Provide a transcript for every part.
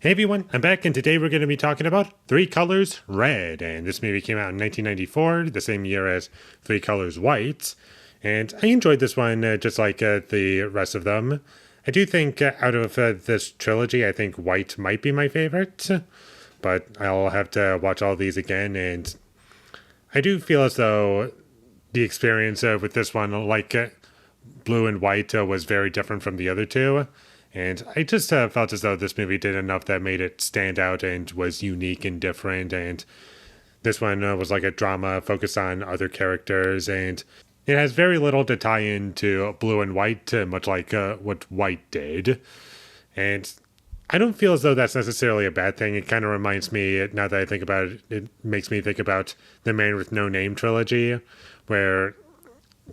Hey everyone, I'm back, and today we're going to be talking about Three Colors Red. And this movie came out in 1994, the same year as Three Colors White. And I enjoyed this one just like the rest of them. I do think out of this trilogy, I think White might be my favorite. But I'll have to watch all these again. And I do feel as though the experience with this one, like Blue and White, was very different from the other two. And I just felt as though this movie did enough that made it stand out and was unique and different. And this one was like a drama focused on other characters. And it has very little to tie into Blue and White, much like what White did. And I don't feel as though that's necessarily a bad thing. It kind of reminds me, now that I think about it, it makes me think about the Man with No Name trilogy, where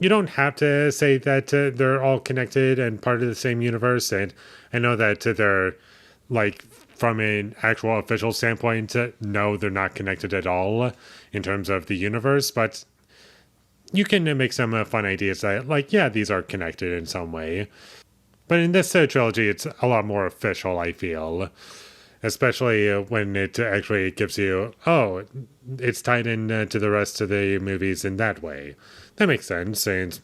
you don't have to say that they're all connected and part of the same universe. And I know that they're, like, from an actual official standpoint, no, they're not connected at all in terms of the universe. But you can make some fun ideas that, like, yeah, these are connected in some way. But in this trilogy, it's a lot more official, I feel. Especially when it actually gives you, oh, it's tied in to the rest of the movies in that way. That makes sense, and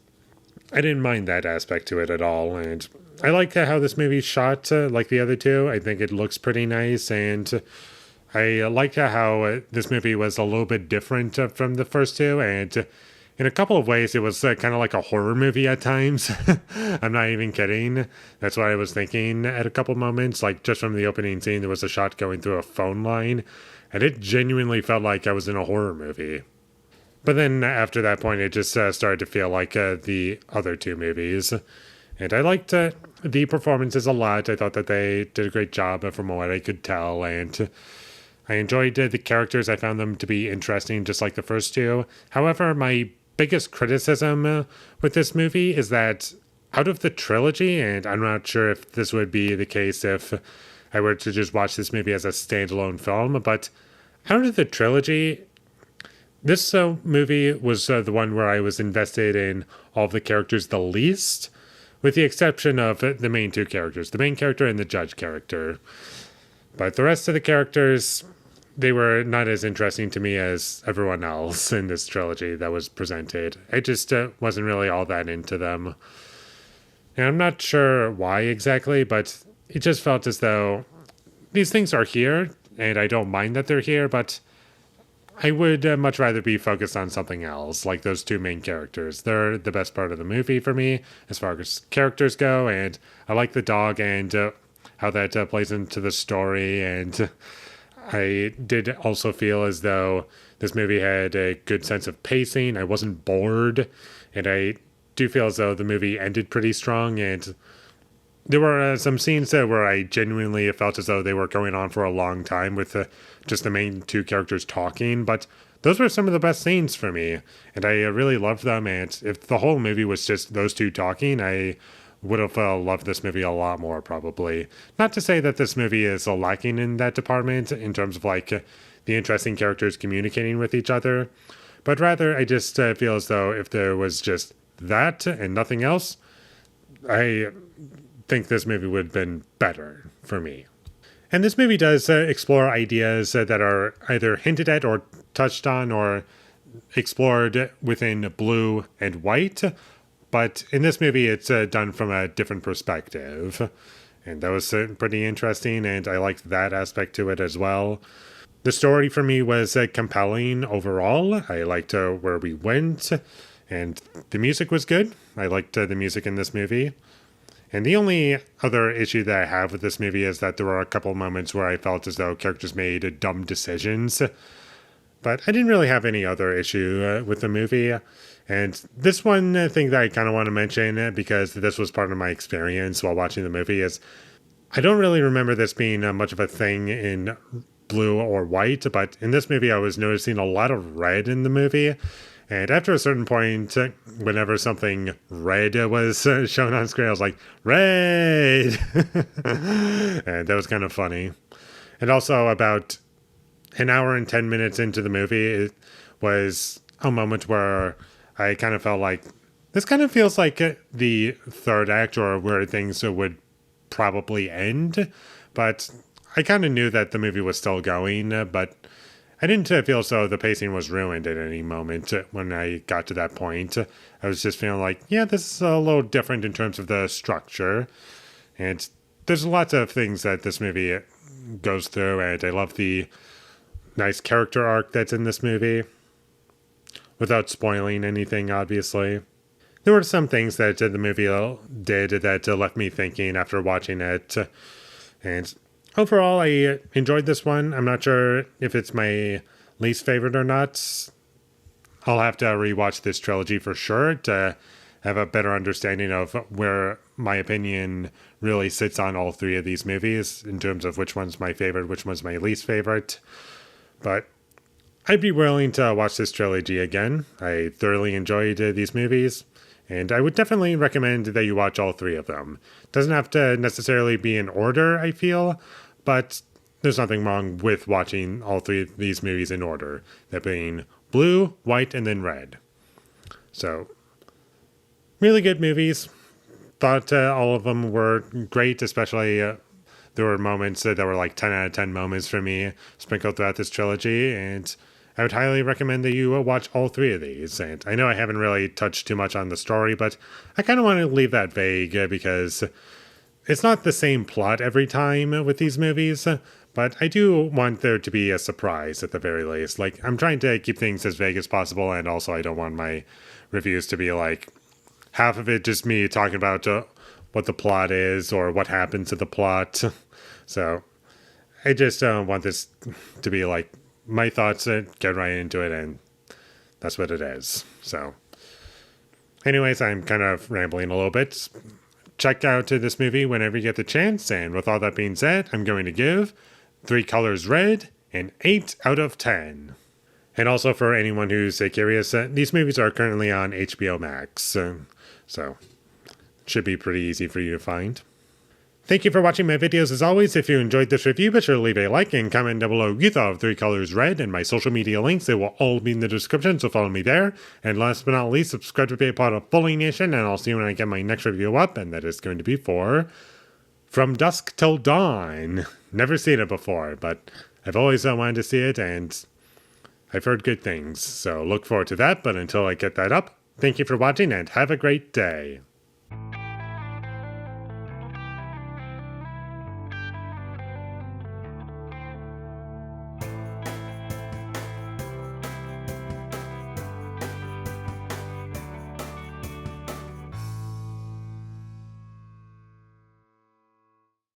I didn't mind that aspect to it at all. And I like how this movie's shot like the other two. I think it looks pretty nice, and I like how this movie was a little bit different from the first two, and in a couple of ways, it was kind of like a horror movie at times. I'm not even kidding. That's what I was thinking at a couple moments. Like, just from the opening scene, there was a shot going through a phone line, and it genuinely felt like I was in a horror movie. But then after that point, it just started to feel like the other two movies. And I liked the performances a lot. I thought that they did a great job from what I could tell. And I enjoyed the characters. I found them to be interesting, just like the first two. However, my biggest criticism with this movie is that out of the trilogy, and I'm not sure if this would be the case if I were to just watch this movie as a standalone film, but out of the trilogy, this movie was the one where I was invested in all of the characters the least, with the exception of the main two characters, the main character and the judge character. But the rest of the characters, they were not as interesting to me as everyone else in this trilogy that was presented. I just wasn't really all that into them. And I'm not sure why exactly, but it just felt as though these things are here, and I don't mind that they're here, but I would much rather be focused on something else, like those two main characters. They're the best part of the movie for me, as far as characters go, and I like the dog and how that plays into the story, and I did also feel as though this movie had a good sense of pacing. I wasn't bored, and I do feel as though the movie ended pretty strong, and there were some scenes where I genuinely felt as though they were going on for a long time with just the main two characters talking, but those were some of the best scenes for me, and I really loved them, and if the whole movie was just those two talking, I would have loved this movie a lot more, probably. Not to say that this movie is lacking in that department, in terms of, like, the interesting characters communicating with each other, but rather I just feel as though if there was just that and nothing else, I think this movie would have been better for me. And this movie does explore ideas that are either hinted at or touched on or explored within Blue and White, but in this movie it's done from a different perspective. And that was pretty interesting, and I liked that aspect to it as well. The story for me was compelling overall. I liked where we went, and the music was good. I liked the music in this movie. And the only other issue that I have with this movie is that there were a couple moments where I felt as though characters made dumb decisions. But I didn't really have any other issue with the movie. And this one thing that I kind of want to mention, because this was part of my experience while watching the movie, is I don't really remember this being much of a thing in Blue or White, but in this movie I was noticing a lot of red in the movie. And after a certain point, whenever something red was shown on screen, I was like, red! And that was kind of funny. And also, about an hour and 10 minutes into the movie, it was a moment where I kind of felt like, this kind of feels like the third act, or where things would probably end. But I kind of knew that the movie was still going, but I didn't feel so the pacing was ruined at any moment when I got to that point. I was just feeling like, yeah, this is a little different in terms of the structure. And there's lots of things that this movie goes through, and I love the nice character arc that's in this movie. Without spoiling anything, obviously. There were some things that the movie did that left me thinking after watching it. And overall, I enjoyed this one. I'm not sure if it's my least favorite or not. I'll have to rewatch this trilogy for sure to have a better understanding of where my opinion really sits on all three of these movies in terms of which one's my favorite, which one's my least favorite. But I'd be willing to watch this trilogy again. I thoroughly enjoyed these movies, and I would definitely recommend that you watch all three of them. Doesn't have to necessarily be in order, I feel, but there's nothing wrong with watching all three of these movies in order, that being blue, white, and then red. So, really good movies. Thought all of them were great, especially there were moments that were like 10 out of 10 moments for me sprinkled throughout this trilogy, and I would highly recommend that you watch all three of these. And I know I haven't really touched too much on the story, but I kind of want to leave that vague because it's not the same plot every time with these movies, but I do want there to be a surprise at the very least. Like, I'm trying to keep things as vague as possible, and also I don't want my reviews to be like half of it just me talking about what the plot is or what happens to the plot. So I just want this to be like my thoughts, get right into it, and that's what it is. So anyways, I'm kind of rambling a little bit. Check out this movie whenever you get the chance, and with all that being said, I'm going to give Three Colors Red an 8 out of 10. And also for anyone who's curious, these movies are currently on HBO Max, so it should be pretty easy for you to find. Thank you for watching my videos as always. If you enjoyed this review, be sure to leave a like and comment down below what you thought of Three Colors Red, and my social media links, they will all be in the description, so follow me there. And last but not least, subscribe to be a part of Foley Nation, and I'll see you when I get my next review up, and that is going to be for From Dusk Till Dawn. Never seen it before, but I've always wanted to see it, and I've heard good things, so look forward to that. But until I get that up, thank you for watching, and have a great day.